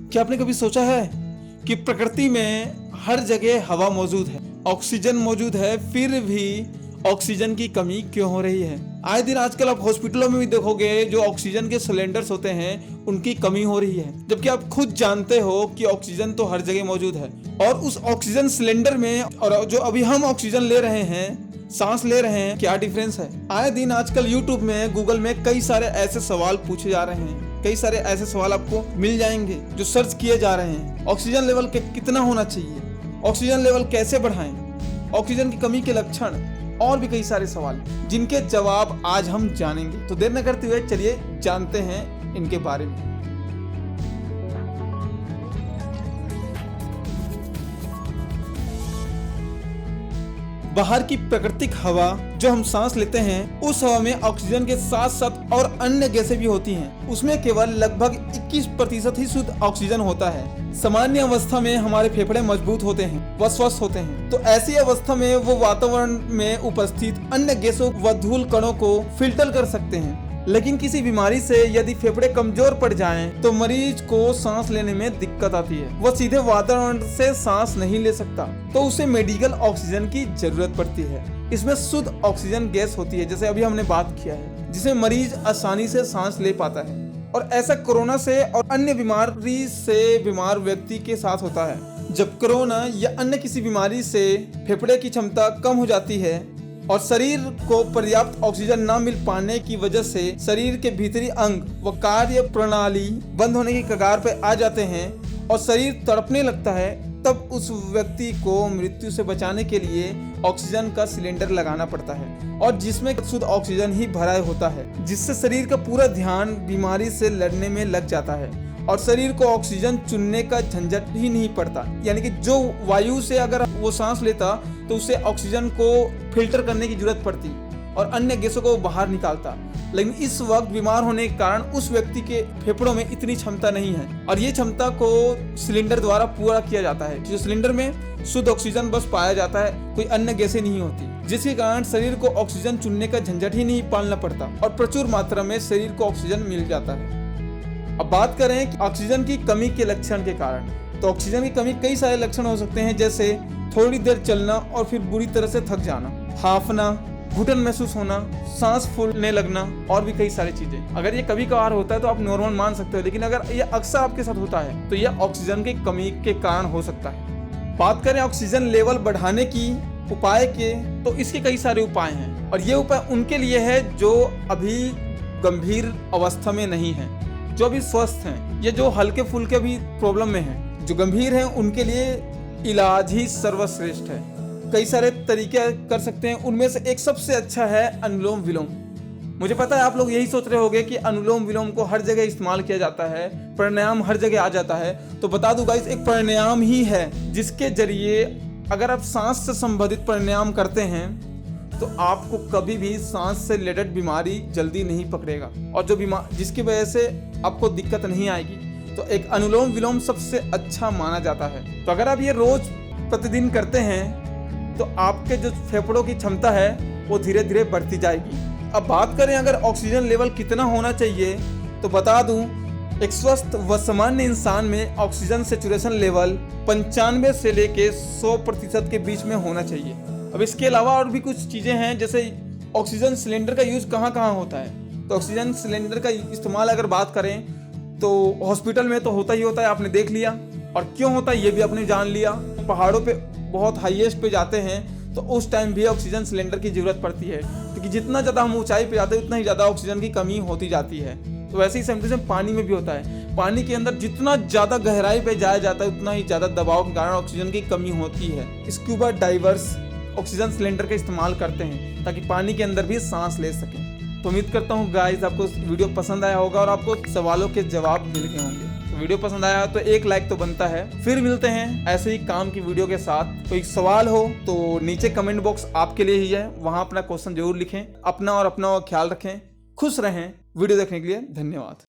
क्या आपने कभी सोचा है कि प्रकृति में हर जगह हवा मौजूद है, ऑक्सीजन मौजूद है, फिर भी ऑक्सीजन की कमी क्यों हो रही है? आए दिन आजकल आप हॉस्पिटलों में भी देखोगे जो ऑक्सीजन के सिलेंडर्स होते हैं उनकी कमी हो रही है, जबकि आप खुद जानते हो कि ऑक्सीजन तो हर जगह मौजूद है। और उस ऑक्सीजन सिलेंडर में और जो अभी हम ऑक्सीजन ले रहे हैं, सांस ले रहे हैं, क्या डिफरेंस है? आए दिन आजकल यूट्यूब में, गूगल में कई सारे ऐसे सवाल पूछे जा रहे हैं, कई सारे ऐसे सवाल आपको मिल जाएंगे जो सर्च किए जा रहे हैं। ऑक्सीजन लेवल कितना होना चाहिए, ऑक्सीजन लेवल कैसे बढ़ाएं, ऑक्सीजन की कमी के लक्षण और भी कई सारे सवाल जिनके जवाब आज हम जानेंगे। तो देर न करते हुए चलिए जानते हैं इनके बारे में। बाहर की प्राकृतिक हवा जो हम सांस लेते हैं, उस हवा में ऑक्सीजन के साथ साथ और अन्य गैसें भी होती हैं। उसमें केवल लगभग 21% ही शुद्ध ऑक्सीजन होता है। सामान्य अवस्था में हमारे फेफड़े मजबूत होते हैं, व स्वस्थ होते हैं, तो ऐसी अवस्था में वो वातावरण में उपस्थित अन्य गैसों व धूल कणों को फिल्टर कर सकते हैं। लेकिन किसी बीमारी से यदि फेफड़े कमजोर पड़ जाएं, तो मरीज को सांस लेने में दिक्कत आती है। वह सीधे वातावरण से सांस नहीं ले सकता, तो उसे मेडिकल ऑक्सीजन की जरूरत पड़ती है। इसमें शुद्ध ऑक्सीजन गैस होती है, जैसे अभी हमने बात किया है, जिसमें मरीज आसानी से सांस ले पाता है। और ऐसा कोरोना से और अन्य बीमारी से बीमार व्यक्ति के साथ होता है। जब कोरोना या अन्य किसी बीमारी से फेफड़े की क्षमता कम हो जाती है और शरीर को पर्याप्त ऑक्सीजन न मिल पाने की वजह से शरीर के भीतरी अंग व कार्य प्रणाली बंद होने की कगार पर आ जाते हैं और शरीर तड़पने लगता है, तब उस व्यक्ति को मृत्यु से बचाने के लिए ऑक्सीजन का सिलेंडर लगाना पड़ता है, और जिसमें शुद्ध ऑक्सीजन ही भरा होता है, जिससे शरीर का पूरा ध्यान बीमारी से लड़ने में लग जाता है और शरीर को ऑक्सीजन चुनने का झंझट ही नहीं पड़ता। यानी कि जो वायु से अगर वो सांस लेता तो उसे ऑक्सीजन को फिल्टर करने की जरूरत पड़ती और अन्य गैसों को बाहर निकालता। लेकिन इस वक्त बीमार होने के कारण उस व्यक्ति के फेफड़ों में इतनी क्षमता नहीं है, और ये क्षमता को सिलेंडर द्वारा पूरा किया जाता है। जो सिलेंडर में शुद्ध ऑक्सीजन बस पाया जाता है, कोई अन्य गैसें नहीं होती, जिसके कारण शरीर को ऑक्सीजन चुनने का झंझट ही नहीं पालना पड़ता और प्रचुर मात्रा में शरीर को ऑक्सीजन मिल जाता है। अब बात करें कि ऑक्सीजन की कमी के लक्षण के कारण, तो ऑक्सीजन की कमी कई सारे लक्षण हो सकते हैं, जैसे थोड़ी देर चलना और फिर बुरी तरह से थक जाना, हांफना, घुटन महसूस होना, सांस फूलने लगना और भी कई सारी चीजें। अगर ये कभी कभार होता है तो आप नॉर्मल मान सकते हो, लेकिन अगर ये अक्सर आपके साथ होता है तो यह ऑक्सीजन की कमी के कारण हो सकता है। बात करें ऑक्सीजन लेवल बढ़ाने की उपाय के, तो इसके कई सारे उपाय हैं, और ये उपाय उनके लिए है जो अभी गंभीर अवस्था में नहीं है, जो अभी स्वस्थ हैं, या जो हल्के फुल्के भी प्रॉब्लम में हैं। जो गंभीर हैं उनके लिए इलाज ही सर्वश्रेष्ठ है। कई सारे तरीके कर सकते हैं, उनमें से एक सबसे अच्छा है अनुलोम विलोम। मुझे पता है आप लोग यही सोच रहे होंगे कि अनुलोम विलोम को हर जगह इस्तेमाल किया जाता है, प्राणायाम हर जगह आ जाता है। तो बता दूं गाइस, एक प्राणायाम ही है जिसके जरिए अगर आप सांस से संबंधित प्राणायाम करते हैं तो आपको कभी भी सांस से रिलेटेड बीमारी जल्दी नहीं पकड़ेगा, और जो जिसकी वजह से आपको दिक्कत नहीं आएगी। तो एक अनुलोम विलोम सबसे अच्छा माना जाता है। तो अगर आप ये रोज प्रतिदिन करते हैं तो आपके जो फेफड़ों की क्षमता है वो धीरे धीरे बढ़ती जाएगी। अब बात करें अगर ऑक्सीजन लेवल कितना होना चाहिए, तो बता दूं, एक स्वस्थ व सामान्य इंसान में ऑक्सीजन सैचुरेशन लेवल 95 से लेके 100% के बीच में होना चाहिए। अब इसके अलावा और भी कुछ चीज़ें हैं, जैसे ऑक्सीजन सिलेंडर का यूज़ कहाँ कहाँ होता है। तो ऑक्सीजन सिलेंडर का इस्तेमाल अगर बात करें तो हॉस्पिटल में तो होता ही होता है, आपने देख लिया, और क्यों होता है ये भी आपने जान लिया। पहाड़ों पे बहुत हाईएस्ट पे जाते हैं तो उस टाइम भी ऑक्सीजन सिलेंडर की ज़रूरत पड़ती है, क्योंकि जितना ज़्यादा हम ऊंचाई पे जाते हैं उतना ही ज़्यादा ऑक्सीजन की कमी होती जाती है। तो वैसे ही सेम पानी में भी होता है। पानी के अंदर जितना ज़्यादा गहराई पे जाया जाता है उतना ही ज़्यादा दबाव के कारण ऑक्सीजन की कमी होती है। स्कूबा डाइवर्स ऑक्सीजन सिलेंडर का इस्तेमाल करते हैं ताकि पानी के अंदर भी सांस ले सकें। तो उम्मीद करता हूँ गाइस आपको वीडियो पसंद आया होगा और आपको सवालों के जवाब मिल गए होंगे। तो वीडियो पसंद आया तो एक लाइक तो बनता है। फिर मिलते हैं ऐसे ही काम की वीडियो के साथ। कोई सवाल हो तो नीचे कमेंट बॉक्स आपके लिए ही है, वहाँ अपना क्वेश्चन जरूर लिखें। अपना और अपना ख्याल रखें, खुश रहें। वीडियो देखने के लिए धन्यवाद।